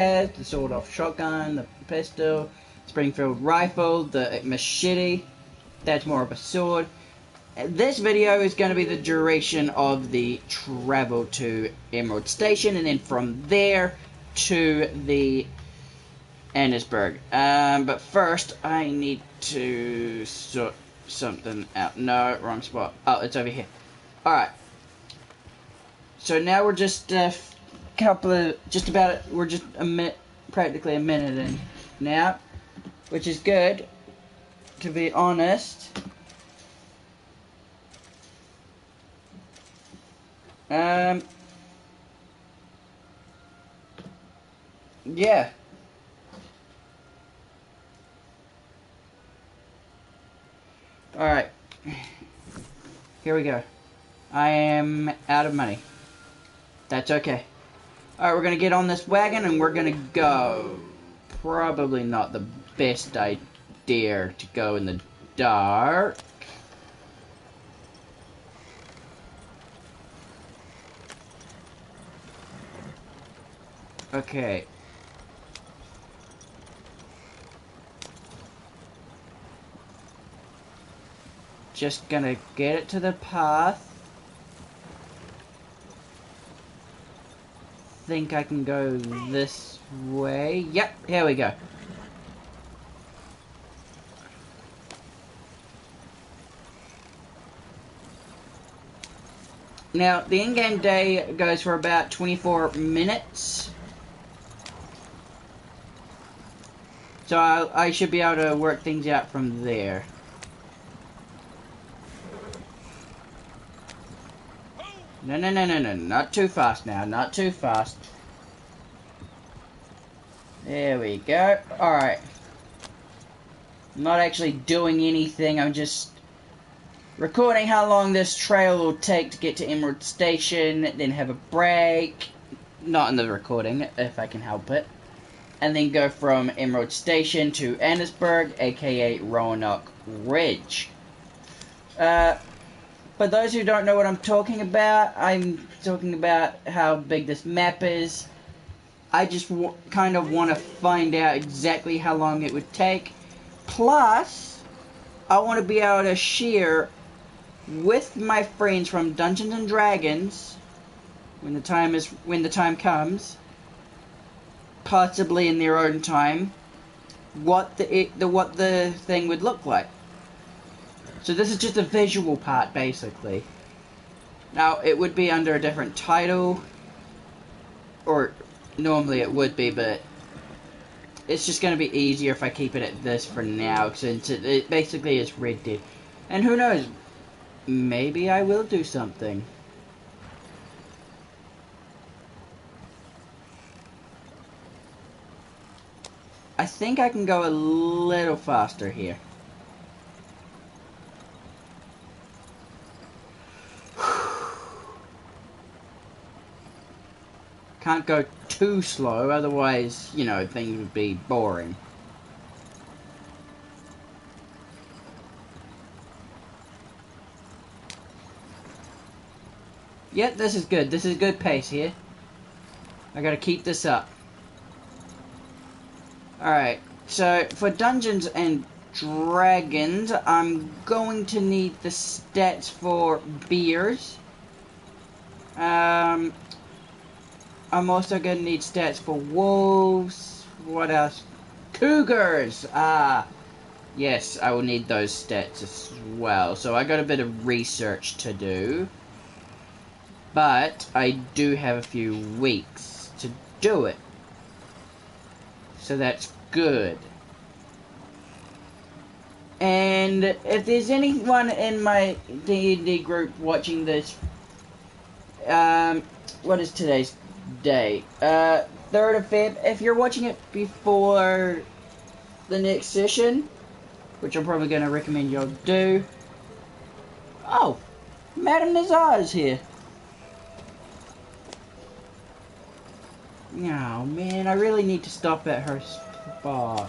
the sawed-off shotgun, the pistol, Springfield rifle, the machete. That's more of a sword. This video is going to be the duration of the travel to Emerald Station, and then from there to the Annesburg. But first, I need to sort something out. No, wrong spot. Oh, it's over here. Alright. So now we're just we're just practically a minute in now, which is good, to be honest. Yeah. Alright. Here we go. I am out of money. That's okay. Alright, we're gonna get on this wagon and we're gonna go. Probably not the best idea to go in the dark. Okay. Just gonna get it to the path. Think I can go this way. Yep, here we go. Now, the in-game day goes for about 24 minutes. So I should be able to work things out from there. No, not too fast now, not too fast. There we go. Alright. I'm not actually doing anything, I'm just recording how long this trail will take to get to Emerald Station, then have a break. Not in the recording, if I can help it. And then go from Emerald Station to Annesburg, aka Roanoke Ridge. For those who don't know what I'm talking about, I'm talking about how big this map is. I just kind of want to find out exactly how long it would take. Plus, I want to be able to share with my friends from Dungeons and Dragons when the time comes, possibly in their own time, what the thing would look like. So this is just a visual part, basically. Now, it would be under a different title, or normally it would be, but it's just going to be easier if I keep it at this for now, since it basically is Red Dead. And who knows, maybe I will do something. I think I can go a little faster here. Can't go too slow, otherwise, you know, things would be boring. Yep, this is good. This is good pace here. I gotta keep this up. Alright, so for Dungeons and Dragons, I'm going to need the stats for beers. I'm also going to need stats for wolves. What else? Cougars! Ah, yes, I will need those stats as well. So I got a bit of research to do. But I do have a few weeks to do it. So that's good. And if there's anyone in my D&D group watching this, what is today's day? 3rd of Feb. If you're watching it before the next session, which I'm probably going to recommend y'all do. Oh, Madame Nazar is here. Oh man, I really need to stop at her spot.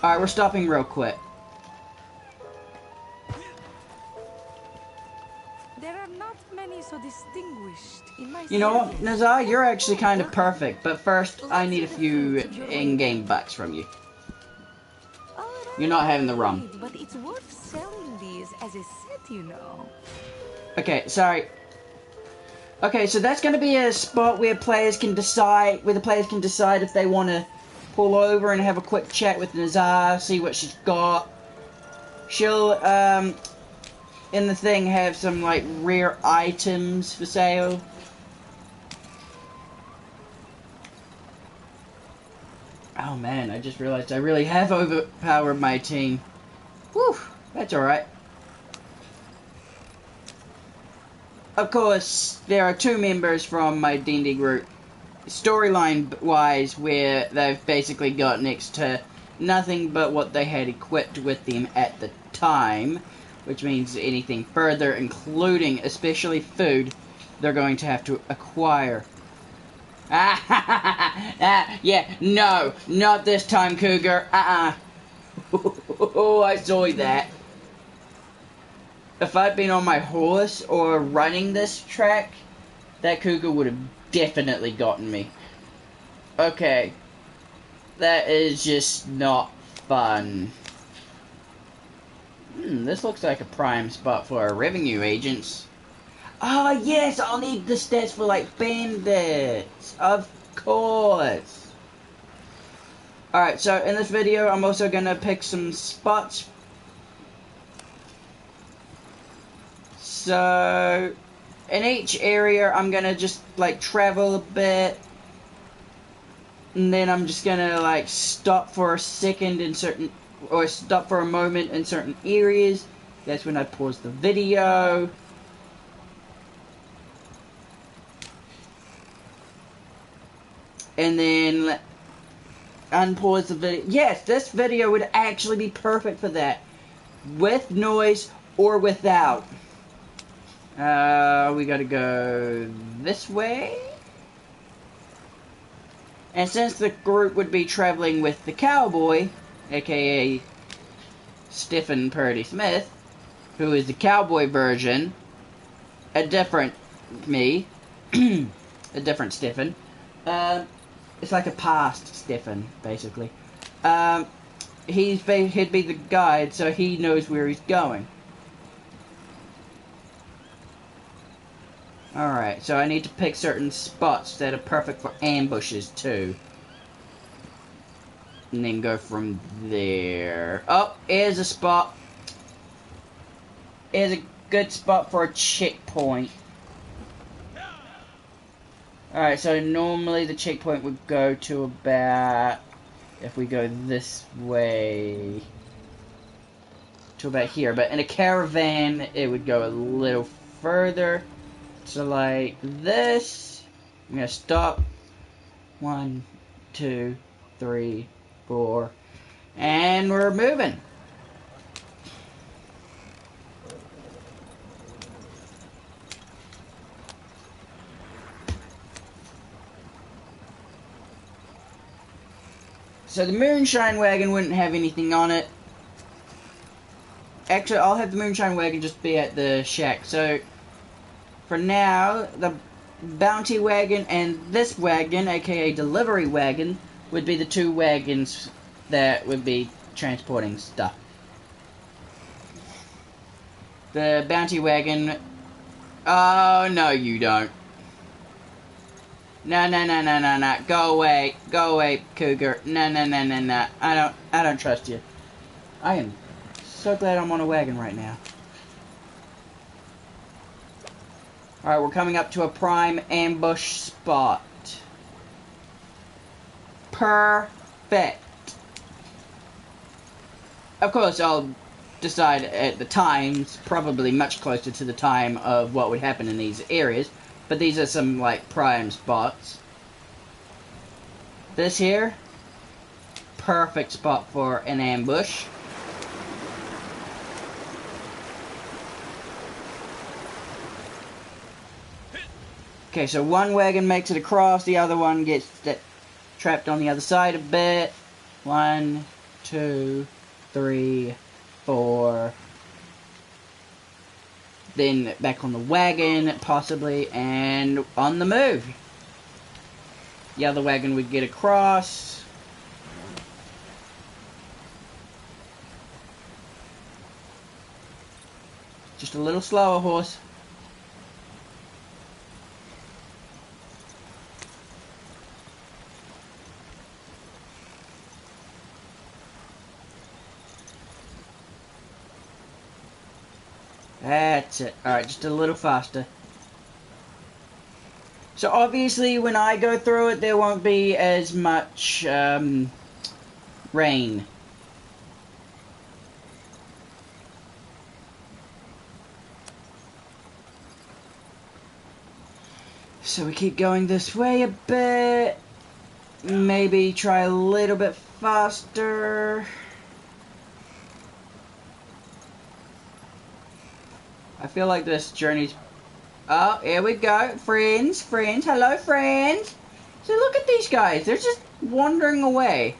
Alright, we're stopping real quick. There are not many many so distinguished in my You know what, service. Nazar, you're actually kind of perfect, but first I need a few in-game bucks from you. You're not having the rum. But it's worth selling these as a set, you know. Okay, sorry. Okay, so that's going to be a spot where players can decide, if they want to pull over and have a quick chat with Nazar, see what she's got. She'll, in the thing, have some, like, rare items for sale. Oh man, I just realized I really have overpowered my team. Whew, that's alright. Of course, there are two members from my D&D group, storyline-wise, where they've basically got next to nothing but what they had equipped with them at the time, which means anything further, including, especially food, they're going to have to acquire. Yeah, no, not this time, Cougar. Oh, I saw that. If I'd been on my horse or running this track, that Cougar would have definitely gotten me. Okay. That is just not fun. This looks like a prime spot for our revenue agents. Oh, yes, I'll need the stats for, like, bandits. Of course. Alright, so in this video, I'm also going to pick some spots. So, in each area, I'm going to just, like, travel a bit. And then I'm just going to, like, stop for a second in certain, or stop for a moment in certain areas. That's when I pause the video. And then unpause the video. Yes, this video would actually be perfect for that. With noise or without. We gotta go this way. And since the group would be traveling with the cowboy, aka Stephen Purdy Smith, who is the cowboy version, a different me, a different Stephen, it's like a past Stephen, basically. He'd be the guide, so he knows where he's going. Alright, so I need to pick certain spots that are perfect for ambushes, too. And then go from there. Oh, here's a spot. Here's a good spot for a checkpoint. Alright, so normally the checkpoint would go to about, if we go this way, to about here. But in a caravan, it would go a little further. So like this. I'm going to stop. 1, 2, 3, 4. And we're moving. So the moonshine wagon wouldn't have anything on it. Actually, I'll have the moonshine wagon just be at the shack. So, for now, the bounty wagon and this wagon, aka delivery wagon, would be the two wagons that would be transporting stuff. The bounty wagon... Oh, no you don't. No. Go away, Cougar. No. I don't trust you. I am so glad I'm on a wagon right now. Alright, we're coming up to a prime ambush spot. Perfect. Of course, I'll decide at the times, probably much closer to the time of what would happen in these areas. But these are some, like, prime spots. This here, perfect spot for an ambush. Okay, so one wagon makes it across, the other one gets trapped on the other side a bit. 1, 2, 3, 4, then back on the wagon, possibly, and on the move. The other wagon would get across. Just a little slower, horse. That's it. Alright, just a little faster. So obviously when I go through it, there won't be as much rain. So we keep going this way a bit. Maybe try a little bit faster. I feel like this journey's... Oh, here we go. Friends. Hello, friends. So look at these guys. They're just wandering away.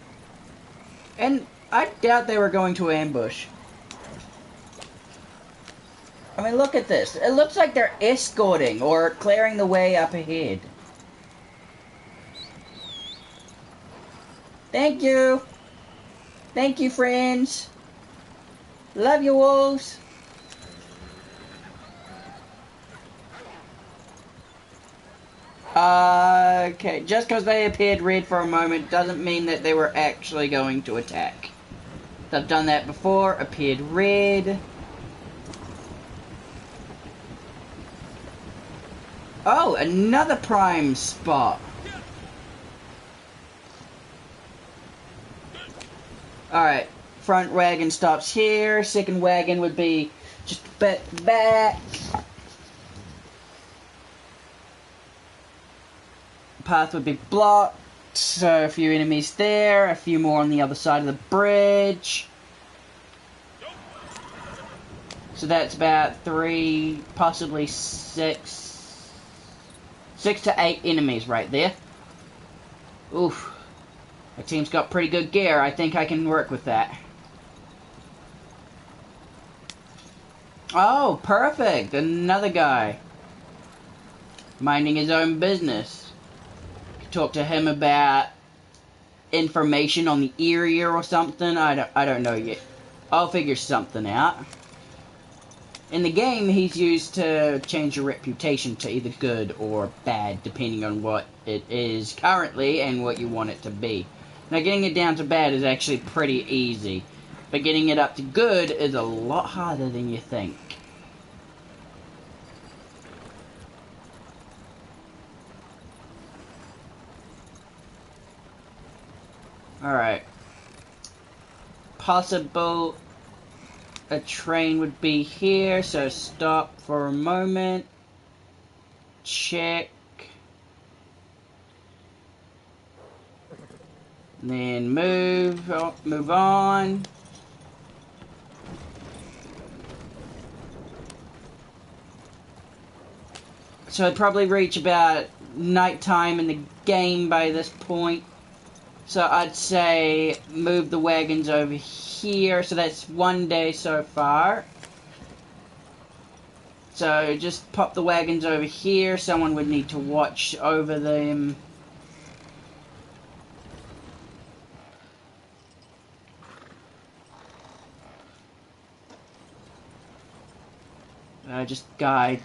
And I doubt they were going to ambush. I mean, look at this. It looks like they're escorting or clearing the way up ahead. Thank you. Thank you, friends. Love you, wolves. Okay, just because they appeared red for a moment doesn't mean that they were actually going to attack. I've done that before, appeared red. Oh, another prime spot. Alright, front wagon stops here, second wagon would be just a bit back. Path would be blocked, so a few enemies there, a few more on the other side of the bridge. So that's about 3, possibly 6 to 8 enemies right there. Oof. My team's got pretty good gear. I think I can work with that. Oh, perfect. Another guy. Minding his own business. Talk to him about information on the area or something. I don't know yet. I'll figure something out. In the game, he's used to change your reputation to either good or bad, depending on what it is currently and what you want it to be. Now, getting it down to bad is actually pretty easy, but getting it up to good is a lot harder than you think. Alright. Possible a train would be here, so stop for a moment. Check. Then move on. So I'd probably reach about nighttime in the game by this point. So I'd say move the wagons over here. So that's 1 day so far. So just pop the wagons over here. Someone would need to watch over them. Just guide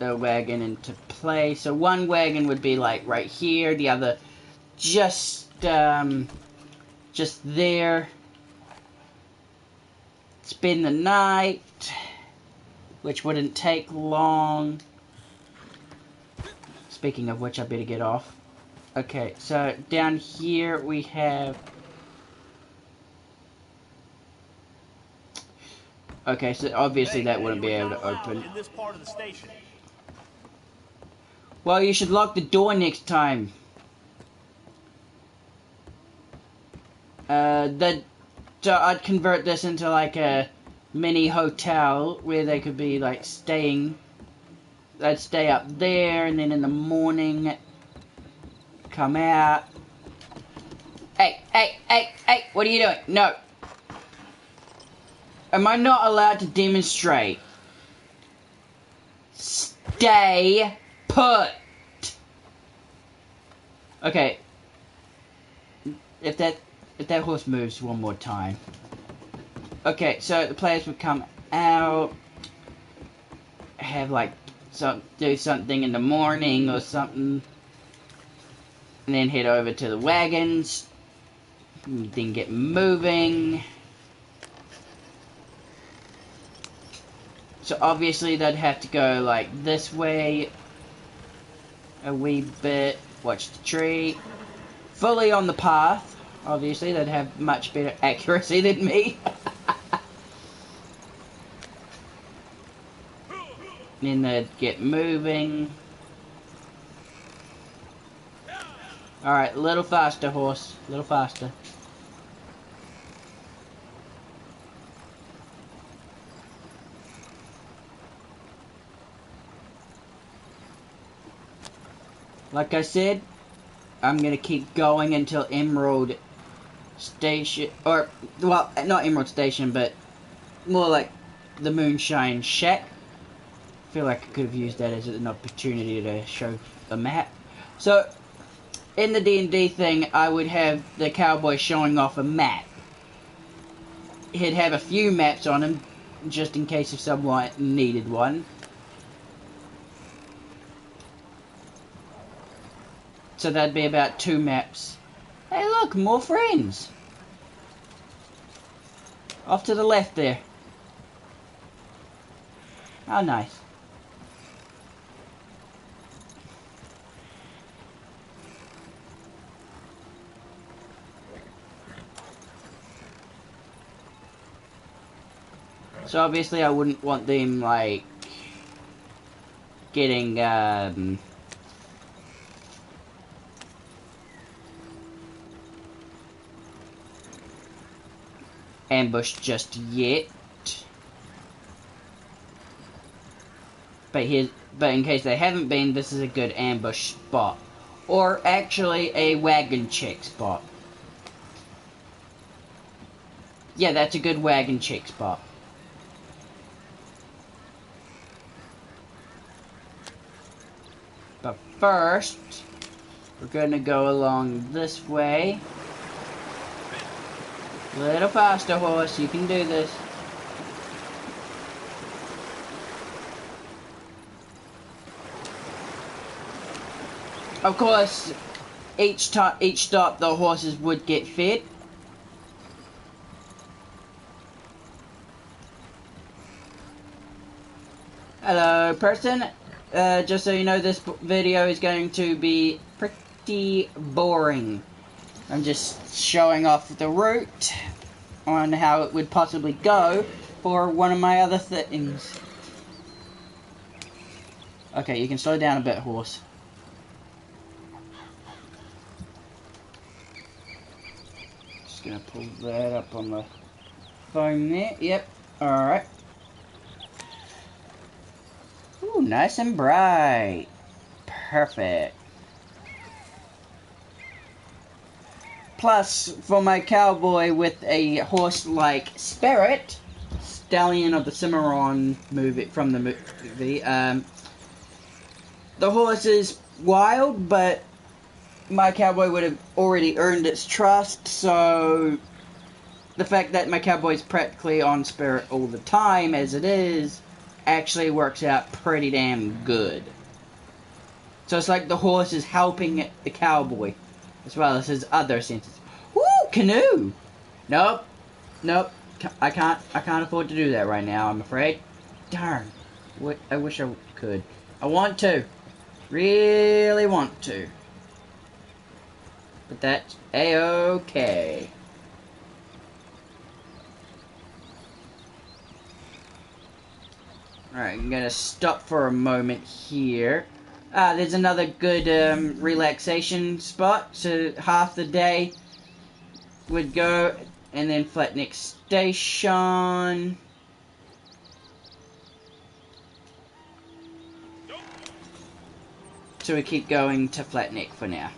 the wagon into place. So one wagon would be like right here. The other just there. Spend the night, which wouldn't take long. Speaking of which, I better get off. Okay, so down here we have... Okay, so obviously that wouldn't be able to open. In this part of the station. Well, you should lock the door next time. So I'd convert this into like a mini hotel where they could be like staying. I'd stay up there, and then in the morning come out. Hey, what are you doing? No. Am I not allowed to demonstrate? Stay put. Okay. If that horse moves one more time. Okay, so the players would come out, have like do something in the morning or something, and then head over to the wagons, then get moving. So obviously they'd have to go like this way a wee bit, watch the tree, fully on the path. Obviously they'd have much better accuracy than me. Then they'd get moving. Alright, a little faster, horse. A little faster. Like I said, I'm gonna keep going until Emerald Station, or, well, not Emerald Station, but more like the Moonshine Shack. I feel like I could have used that as an opportunity to show a map. So, in the D&D thing, I would have the cowboy showing off a map. He'd have a few maps on him, just in case if someone needed one. So that'd be about 2 maps. Hey look, more friends! Off to the left there. How nice. So obviously I wouldn't want them, like, getting, ambushed just yet. But in case they haven't been, this is a good ambush spot. Or actually a wagon check spot. Yeah, that's a good wagon check spot. But first, we're going to go along this way. A little faster, horse. You can do this. Of course, each stop the horses would get fed. Hello, person. Just so you know, this video is going to be pretty boring. I'm just showing off the route on how it would possibly go for one of my other things. Okay, you can slow down a bit, horse. Just gonna pull that up on the phone there. Yep, alright. Ooh, nice and bright. Perfect. Plus, for my cowboy with a horse-like spirit, Stallion of the Cimarron movie from the movie, the horse is wild, but my cowboy would have already earned its trust, so the fact that my cowboy's practically on spirit all the time, as it is, actually works out pretty damn good. So it's like the horse is helping the cowboy, as well as his other senses. Woo! Canoe! Nope. Nope. I can't afford to do that right now, I'm afraid. Darn. I wish I could. I want to. Really want to. But that's a-okay. Alright, I'm gonna stop for a moment here. There's another good relaxation spot. So half the day would go, and then Flatneck Station. So we keep going to Flatneck for now.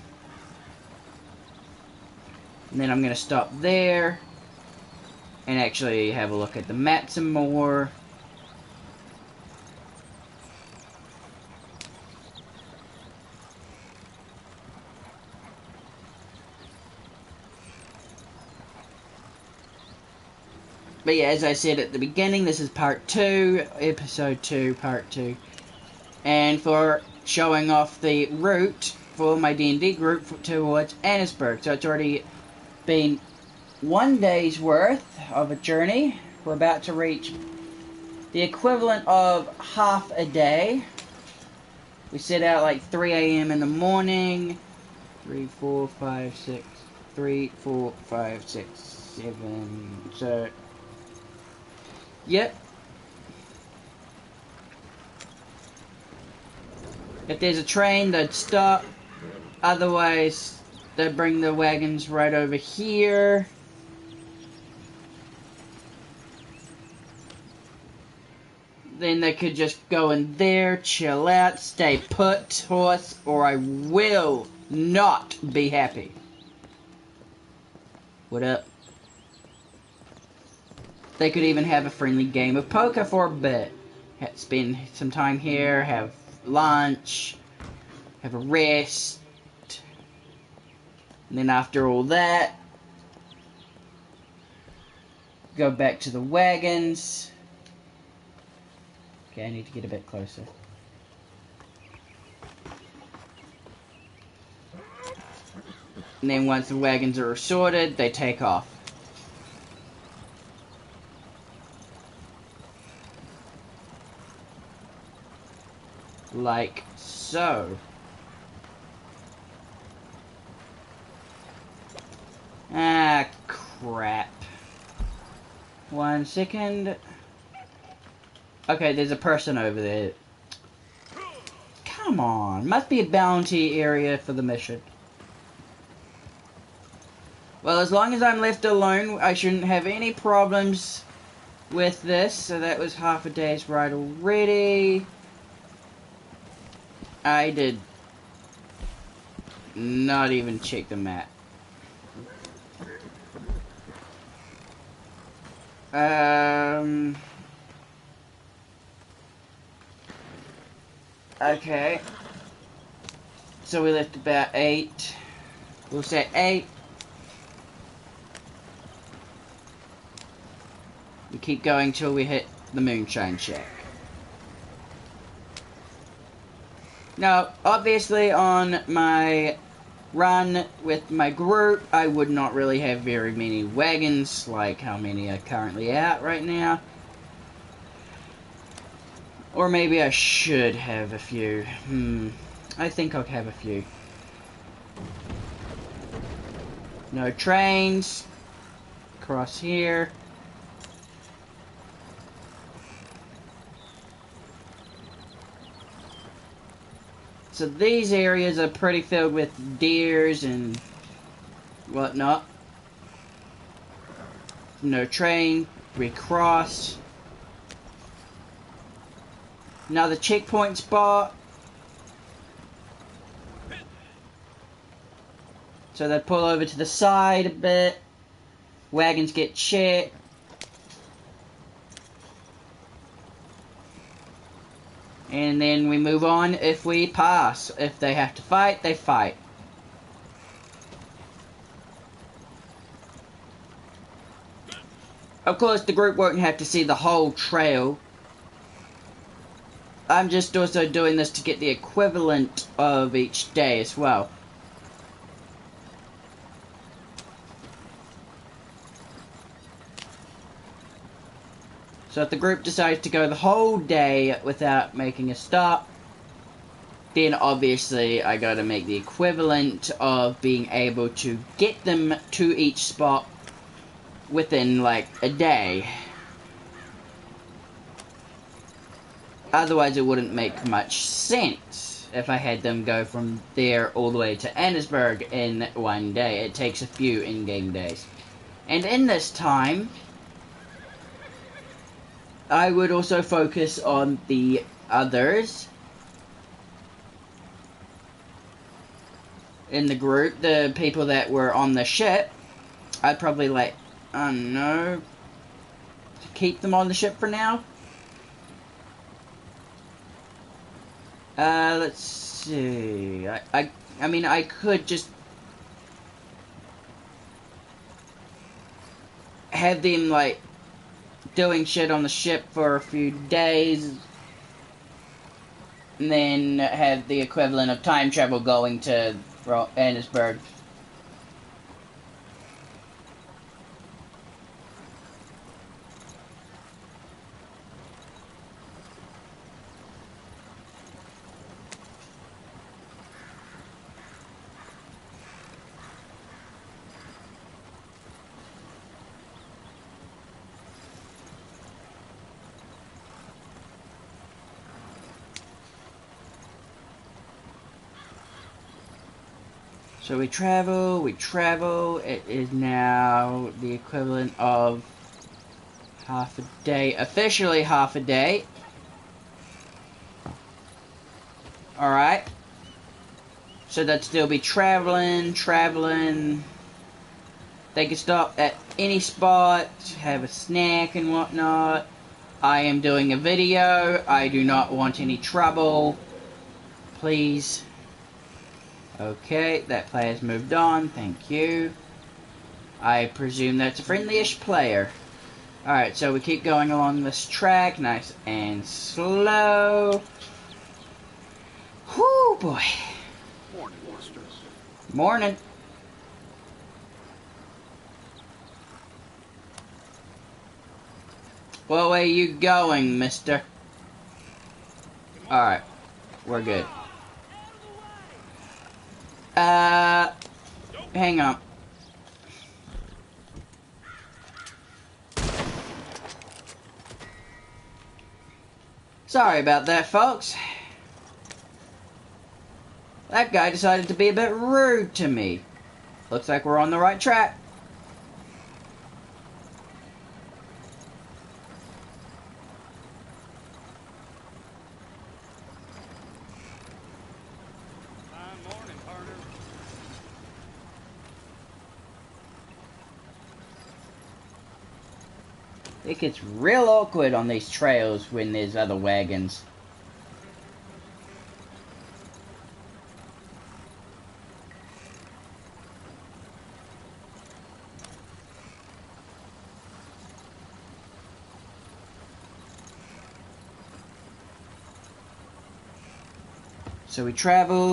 And then I'm gonna stop there and actually have a look at the map some more. But yeah, as I said at the beginning, this is part 2, episode 2, part 2. And for showing off the route for my D&D group towards Annesburg. So it's already been 1 day's worth of a journey. We're about to reach the equivalent of half a day. We set out like 3 a.m. in the morning. 3, 4, 5, 6. 3, 4, 5, 6, 7. So, yep. If there's a train, they'd stop. Otherwise, they'd bring the wagons right over here. Then they could just go in there, chill out, stay put, horse, or I will not be happy. What up? They could even have a friendly game of poker for a bit. Spend some time here, have lunch, have a rest. And then after all that, go back to the wagons. Okay, I need to get a bit closer. And then once the wagons are sorted, they take off. Like so. Ah, crap. 1 second. Okay, there's a person over there. Come on. Must be a bounty area for the mission. Well, as long as I'm left alone, I shouldn't have any problems with this. So that was half a day's ride already. I did not even check the map. Okay. So we left about 8. We'll say 8. We keep going till we hit the Moonshine Shack. Now, obviously on my run with my group, I would not really have very many wagons, like how many are currently out right now. Or maybe I should have a few. I think I'll have a few. No trains. Across here. So these areas are pretty filled with deers and whatnot. No train. We cross. Another checkpoint spot. So they pull over to the side a bit. Wagons get checked. And then we move on if we pass. If they have to fight, they fight. Of course, the group won't have to see the whole trail. I'm just also doing this to get the equivalent of each day as well. So if the group decides to go the whole day without making a stop, then obviously I gotta make the equivalent of being able to get them to each spot within like a day. Otherwise it wouldn't make much sense if I had them go from there all the way to Annesburg in 1 day. It takes a few in-game days. And in this time, I would also focus on the others in the group, the people that were on the ship. I'd probably I don't know, keep them on the ship for now. Let's see. I mean, I could just have them doing shit on the ship for a few days, and then have the equivalent of time travel going to Annesburg. So we travel, it is now the equivalent of half a day, officially half a day. Alright. So that'd still be traveling. They can stop at any spot, have a snack and whatnot. I am doing a video, I do not want any trouble. Please. Okay, that player's moved on, thank you. I presume that's a friendly-ish player. Alright, so we keep going along this track, nice and slow. Whoo, boy. Morning, Masters. Morning. What way you going, mister? Alright, we're good. Hang on. Sorry about that, folks. That guy decided to be a bit rude to me. Looks like we're on the right track. It gets real awkward on these trails when there's other wagons. So we travel.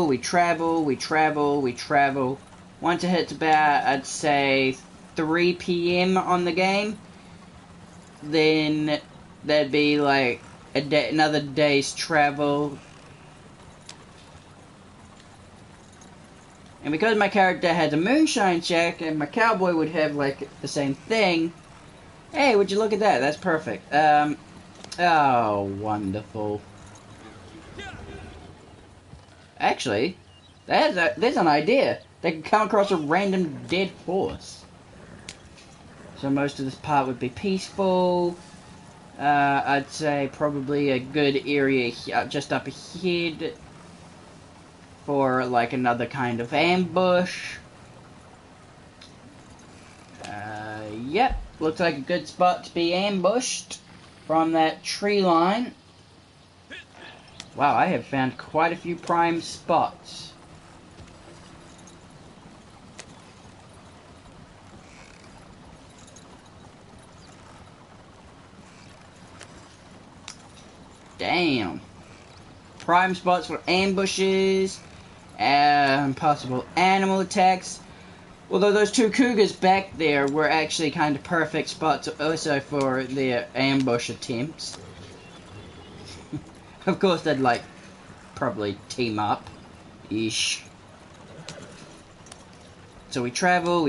Once it hits about, I'd say, 3 p.m. on the game, then that'd be like another day's travel. And because my character has a moonshine check and my cowboy would have like the same thing. Hey, would you look at that? That's perfect. Oh, wonderful. Actually, there's an idea. They can come across a random dead horse. So most of this part would be peaceful. I'd say probably a good area just up ahead for like another kind of ambush. Yep, looks like a good spot to be ambushed from that tree line. Wow, I have found quite a few prime spots. Damn. Prime spots for ambushes, possible animal attacks. Although those 2 cougars back there were actually kind of perfect spots also for their ambush attempts. Of course, they'd like probably team up ish. So we travel.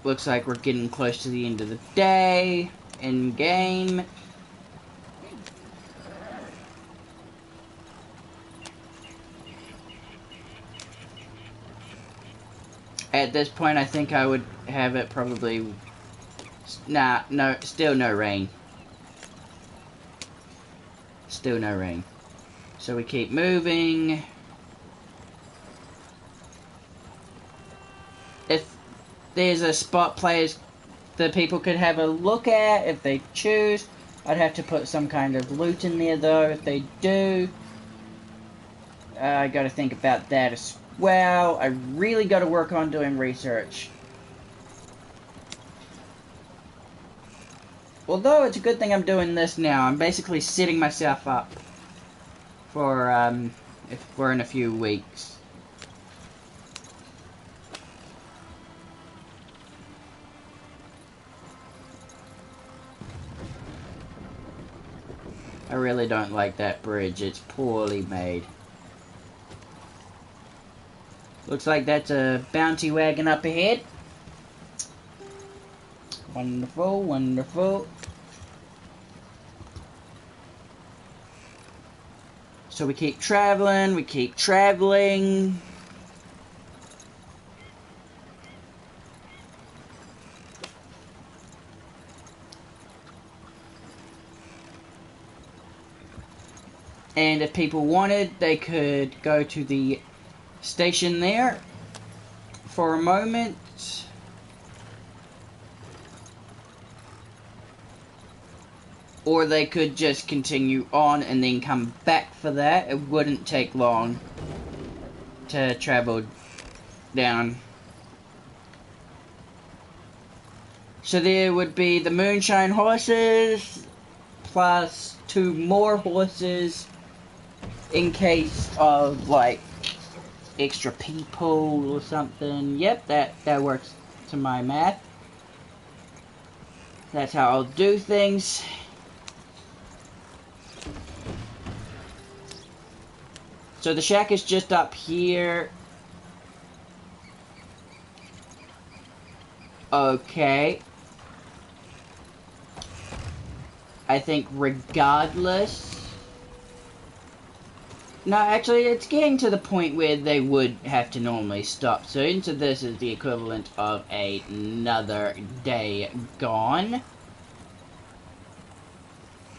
Looks like we're getting close to the end of the day in game. At this point, I think I would have it probably. Nah, no, still no rain. Still no rain. So we keep moving. If there's a spot players that people could have a look at if they choose, I'd have to put some kind of loot in there though if they do. I gotta think about that as well. I really gotta work on doing research. Although it's a good thing I'm doing this now. I'm basically setting myself up for, if we're in a few weeks. I really don't like that bridge. It's poorly made. Looks like that's a bounty wagon up ahead. Wonderful, wonderful. So we keep traveling, we keep traveling. And if people wanted, they could go to the station there for a moment. Or they could just continue on and then come back for that. It wouldn't take long to travel down. So there would be the moonshine horses, plus 2 more horses in case of, like, extra people or something. Yep, that works to my math. That's how I'll do things. So the shack is just up here. Okay. I think regardless... No, actually, it's getting to the point where they would have to normally stop soon, so this is the equivalent of another day gone.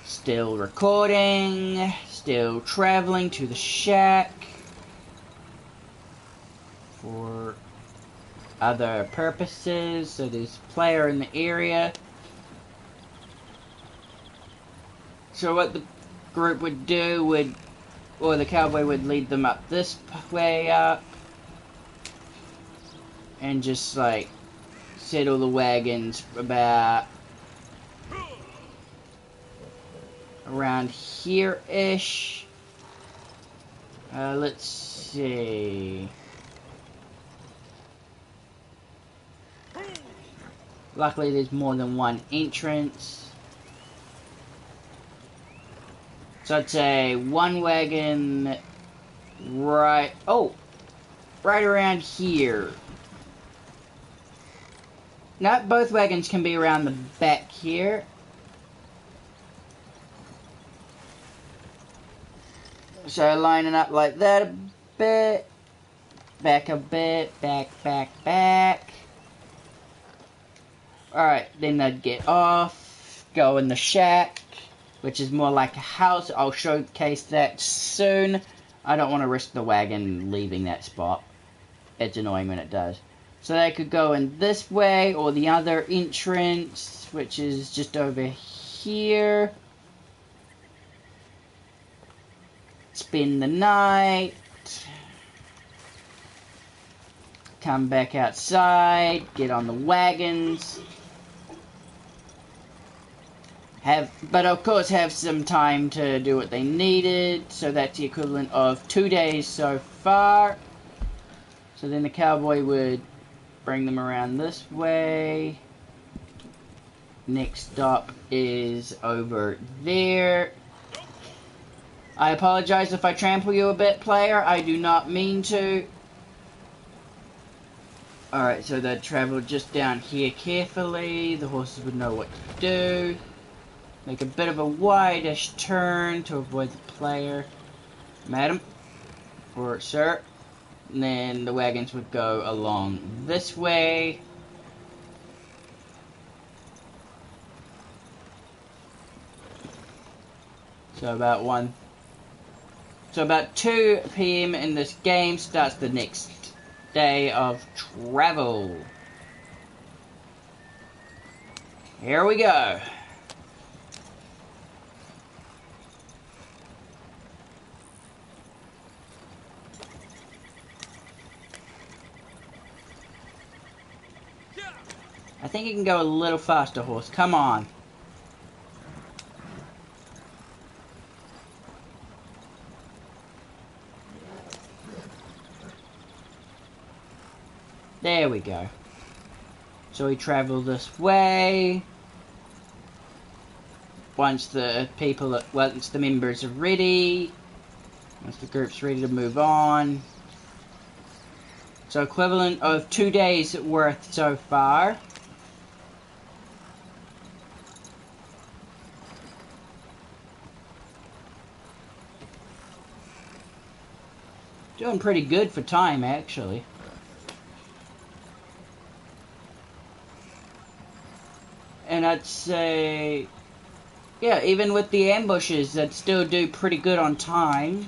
Still recording, still traveling to the shack for other purposes. So there's a player in the area. So what the group would do or the cowboy would lead them up this way up and just like settle the wagons about around here-ish. Let's see. Luckily there's more than one entrance. So I'd say one wagon right around here. Not both wagons can be around the back here. So lining up like that a bit. Back a bit. Back, back, back. Alright, then they'd get off. Go in the shack, which is more like a house. I'll showcase that soon. I don't want to risk the wagon leaving that spot. It's annoying when it does. So they could go in this way, or the other entrance, which is just over here. Spend the night. Come back outside. Get on the wagons. But of course have some time to do what they needed. So that's the equivalent of 2 days so far. So then the cowboy would bring them around this way. Next stop is over there. I apologize if I trample you a bit, player. I do not mean to. Alright, so they'd travel just down here carefully. The horses would know what to do. Make a bit of a wide-ish turn to avoid the player. Madam. Or sir. And then the wagons would go along this way. So about 2 PM in this game starts the next day of travel. Here we go. I think you can go a little faster, horse. Come on. There we go. So we travel this way. Once the members are ready. Once the group's ready to move on. So equivalent of 2 days worth so far. Doing pretty good for time, actually. And I'd say, yeah, even with the ambushes, I'd still do pretty good on time.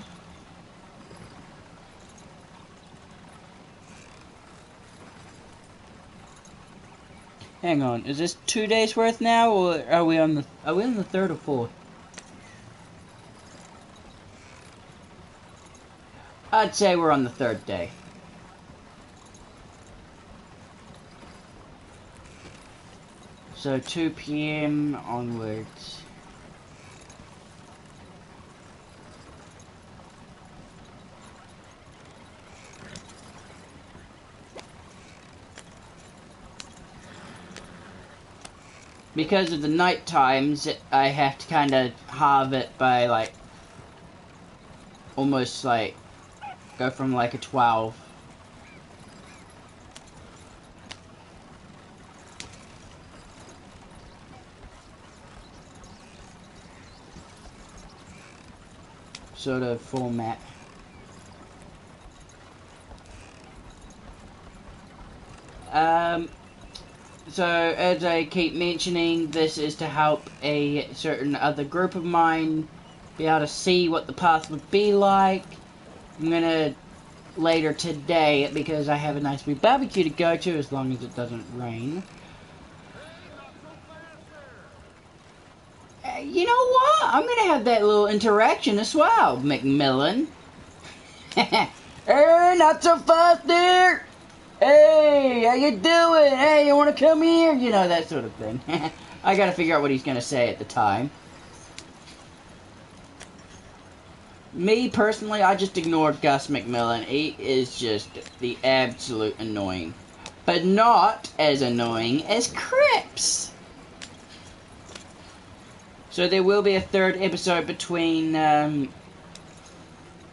Hang on, is this 2 days worth now, or are we on the third or fourth? I'd say we're on the third day. So 2 p.m. onwards. Because of the night times, I have to kind of halve it by like almost like go from like a 12. Sort of format. So as I keep mentioning, this is to help a certain other group of mine be able to see what the path would be like. I'm gonna later today, because I have a nice big barbecue to go to, as long as it doesn't rain. You know what? I'm gonna have that little interaction as well, Macmillan. Hey, not so fast there! Hey, how you doing? Hey, you wanna come here? You know, that sort of thing. I gotta figure out what he's gonna say at the time. Me, personally, I just ignored Gus Macmillan. He is just the absolute annoying. But not as annoying as Cripps! So there will be a third episode between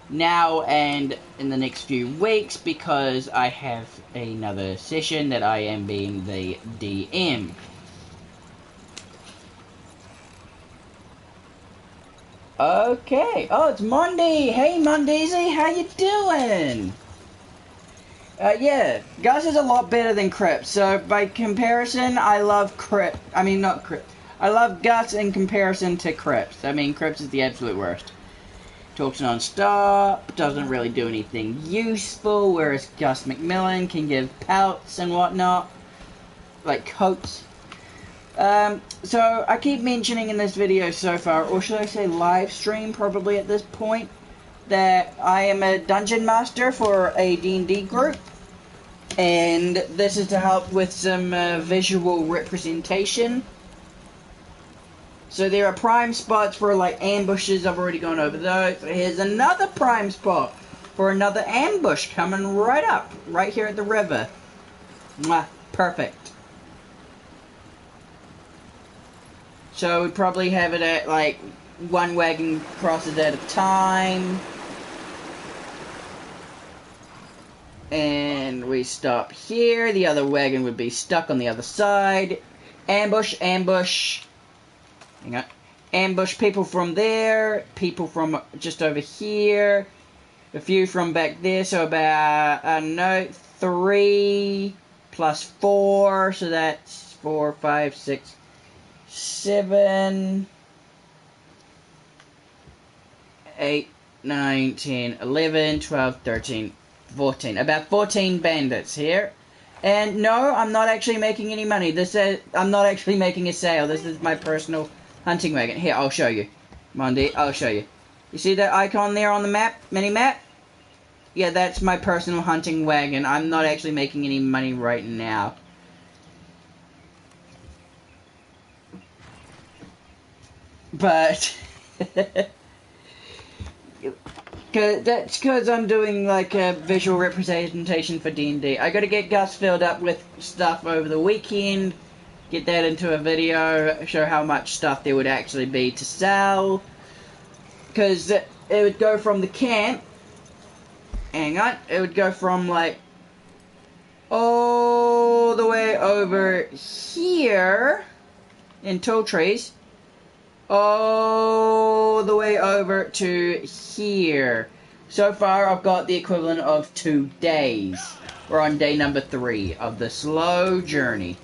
now and in the next few weeks, because I have another session that I am being the DM. Okay. Oh, it's Monday. Hey, Mondaysy, how you doing? Yeah, Gus is a lot better than Cripps. So by comparison, I love Cripps. I mean, not Cripps. I love Gus in comparison to Cripps. I mean, Cripps is the absolute worst. Talks non-stop, doesn't really do anything useful, whereas Gus Macmillan can give pouts and whatnot, like coats. So I keep mentioning in this video so far, or should I say live stream probably at this point, that I am a dungeon master for a D&D group, and this is to help with some visual representation. So there are prime spots for like ambushes. I've already gone over those. Here's another prime spot for another ambush coming right up, right here at the river. Mwah, perfect. So we probably have it at like 1 wagon crosses at a time. And we stop here. The other wagon would be stuck on the other side. Ambush, ambush. Hang on. Ambush people from there, people from just over here, a few from back there, so about, I don't know, 3 plus 4, so that's 4, 5, 6, 7, 8, 9, 10, 11, 12, 13, 14. About 14 bandits here. And no, I'm not actually making any money. I'm not actually making a sale. This is my personal hunting wagon. Here, I'll show you. Monday, I'll show you. You see that icon there on the map? Mini-map? Yeah, that's my personal hunting wagon. I'm not actually making any money right now. But that's because I'm doing like a visual representation for D&D. I gotta get Gus filled up with stuff over the weekend, get that into a video, show how much stuff there would actually be to sell. Because it would go from the camp, hang on, it would go from like all the way over here in tall trees, all the way over to here. So far I've got the equivalent of 2 days. We're on day number 3 of the slow journey.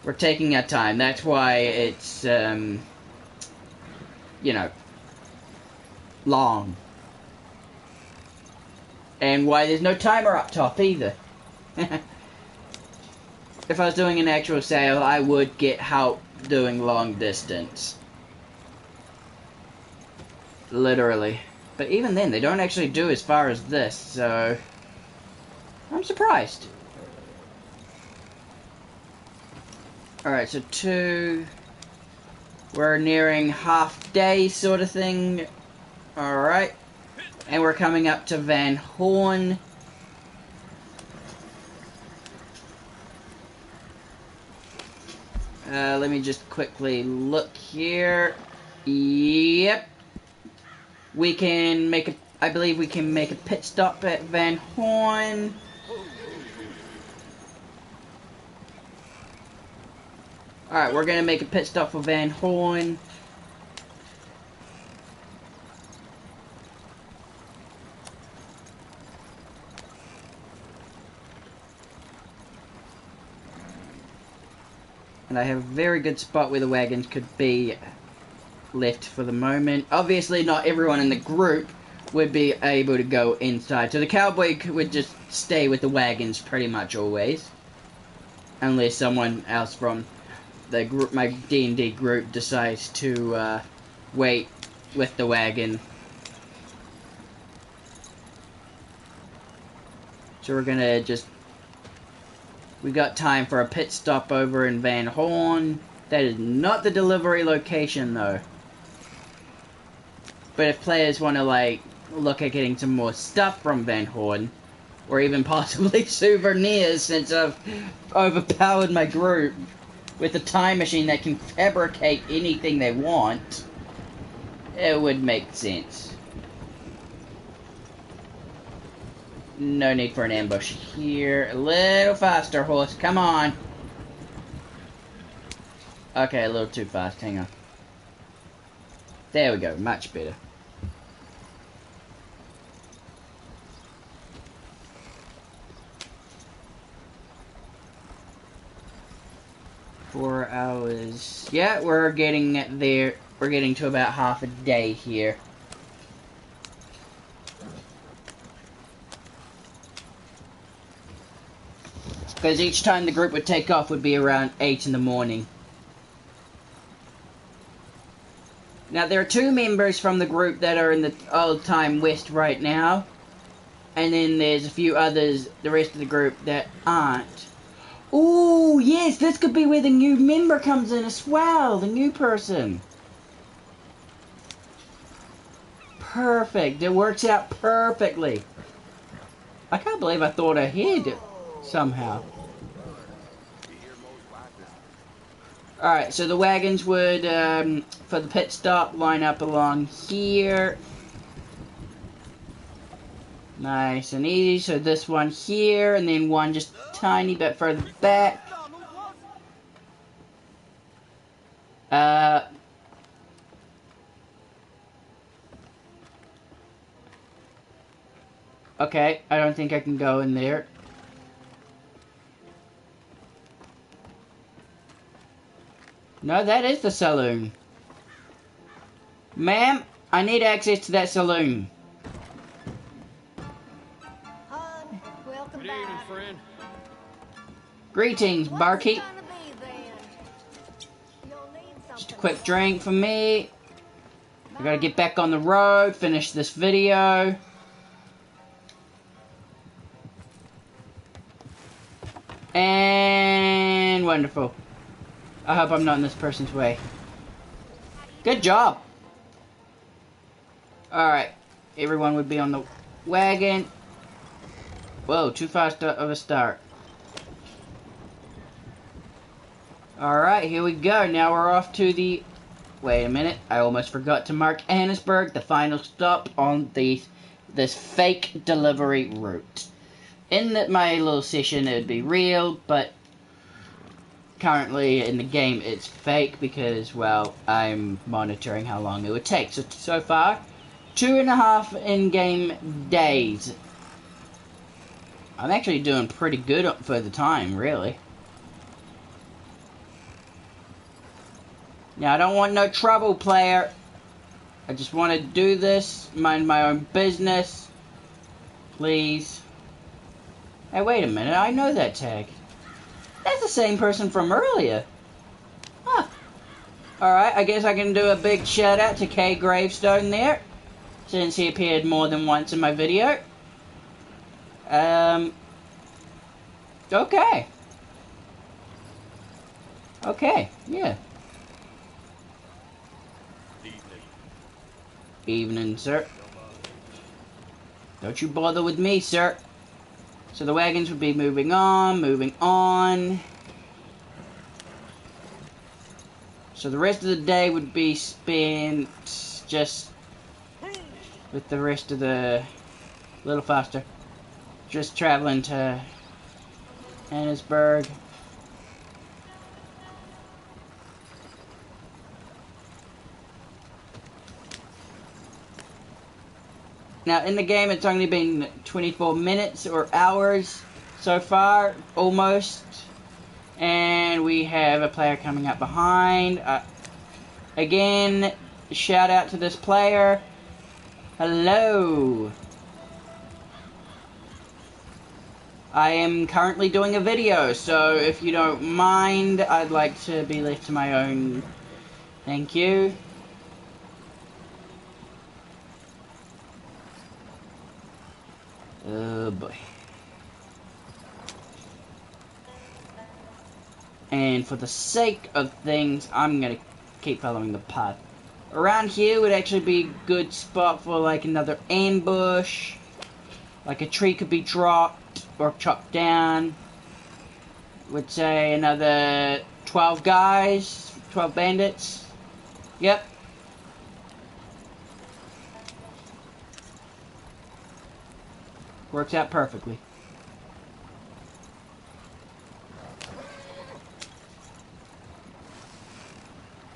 We're taking our time. That's why it's, you know, long. And why there's no timer up top either. If I was doing an actual sale, I would get help doing long distance. Literally. But even then, they don't actually do as far as this, so I'm surprised. Alright, so 2. We're nearing half day sort of thing. Alright. And we're coming up to Van Horn. Let me just quickly look here. Yep. We can make a, I believe we can make a pit stop at Van Horn. Alright, we're gonna make a pit stop for Van Horn. And I have a very good spot where the wagons could be left for the moment. Obviously, not everyone in the group would be able to go inside. So the cowboy would just stay with the wagons pretty much always. Unless someone else from the group, my D&D group, decides to wait with the wagon. So we're gonna just... We got time for a pit stop over in Van Horn. That is not the delivery location though. But if players want to like look at getting some more stuff from Van Horn, or even possibly souvenirs, since I've overpowered my group with a time machine that can fabricate anything they want, it would make sense. No need for an ambush here. A little faster, horse. Come on. Okay, a little too fast. Hang on. There we go. Much better. Four hours. Yeah, we're getting there. We're getting to about half a day here. Because each time the group would take off would be around 8 in the morning. Now, there are 2 members from the group that are in the old time west right now. And then there's a few others, the rest of the group, that aren't. Ooh, yes, this could be where the new member comes in as well. The new person. Perfect. It works out perfectly. I can't believe I thought ahead somehow. Alright, so the wagons would, for the pit stop, line up along here. Nice and easy. So this one here, and then one just tiny bit further back. Okay, I don't think I can go in there. No, that is the saloon. Ma'am, I need access to that saloon. Welcome Good evening, back. friend. Greetings, barkeep. What's it gonna be then? You'll need Just a something quick to drink for me. I gotta get back on the road, finish this video. And wonderful. I hope I'm not in this person's way. Good job. Alright. Everyone would be on the wagon. Whoa, too fast of a start. Alright, here we go. Now we're off to the... Wait a minute. I almost forgot to mark Annesburg, the final stop on this fake delivery route. In my little session, it would be real, but currently in the game, it's fake because, well, I'm monitoring how long it would take. So far, 2.5 in-game days. I'm actually doing pretty good for the time, really. Now, I don't want no trouble, player. I just want to do this, mind my own business. Please. Hey, wait a minute. I know that tag. That's the same person from earlier. Huh. Alright, I guess I can do a big shout out to K Gravestone there, since he appeared more than once in my video. Okay. Okay, yeah. Evening, sir. Don't you bother with me, sir. So the wagons would be moving on, moving on. So the rest of the day would be spent just with the rest of the... A little faster. Just traveling to Annesburg. Now, in the game, it's only been 24 minutes or hours so far, almost. And we have a player coming up behind. Again, shout out to this player. Hello. I am currently doing a video, so if you don't mind, I'd like to be left to my own. Thank you. Oh boy. And for the sake of things, I'm gonna keep following the path. Around here would actually be a good spot for like another ambush. Like a tree could be dropped or chopped down. Would say another 12 guys, 12 bandits. Yep. Works out perfectly.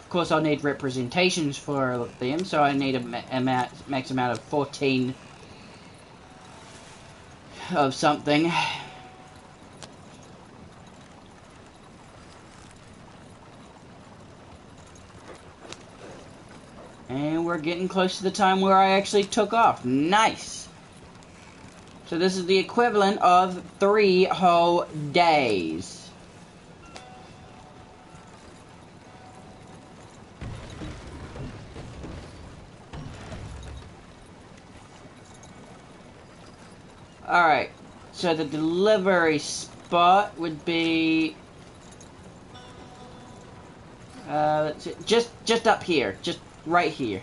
Of course, I'll need representations for them, so I need a max amount of 14 of something. And we're getting close to the time where I actually took off. Nice! So this is the equivalent of 3 whole days. Alright, so the delivery spot would be... let's see, just up here, just right here.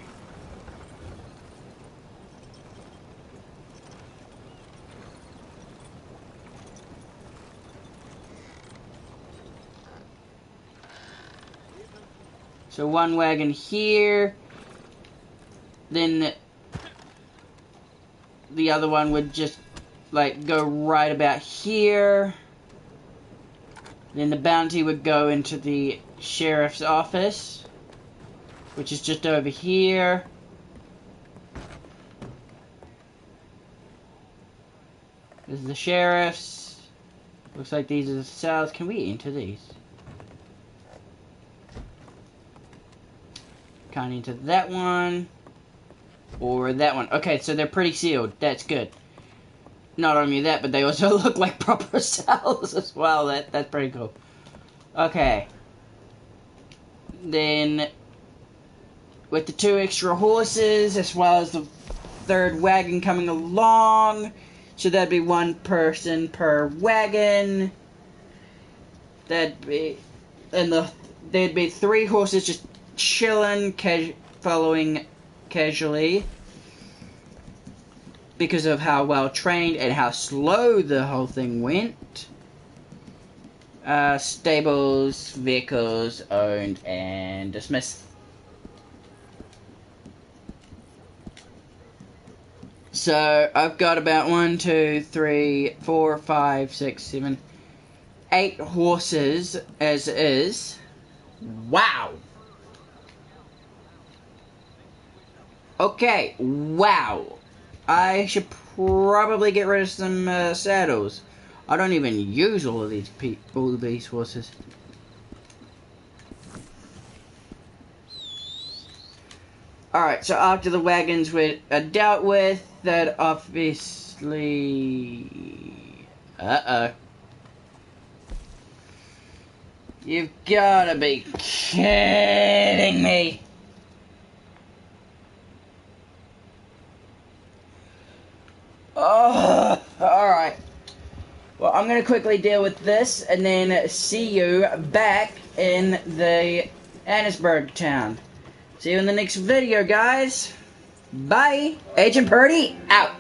So one wagon here, then the other one would just like go right about here. Then the bounty would go into the sheriff's office, which is just over here. This is the sheriff's. Looks like these are the cells. Can we enter these? Can't enter that one. Or that one. Okay, so they're pretty sealed. That's good. Not only that, but they also look like proper cells as well. That's pretty cool. Okay. Then, with the 2 extra horses, as well as the 3rd wagon coming along, so that'd be 1 person per wagon. That'd be, and the there'd be 3 horses just chilling, following casually, because of how well trained and how slow the whole thing went. Stables, vehicles owned and dismissed. So I've got about 1, 2, 3, 4, 5, 6, 7, 8 horses as is. Wow. Okay, wow. I should probably get rid of some saddles. I don't even use all of these horses. Alright, so after the wagons were dealt with, that obviously... Uh-oh. You've gotta be kidding me. Oh, alright. Well, I'm going to quickly deal with this and then see you back in the Annisburg town. See you in the next video, guys. Bye. Agent Purdy, out.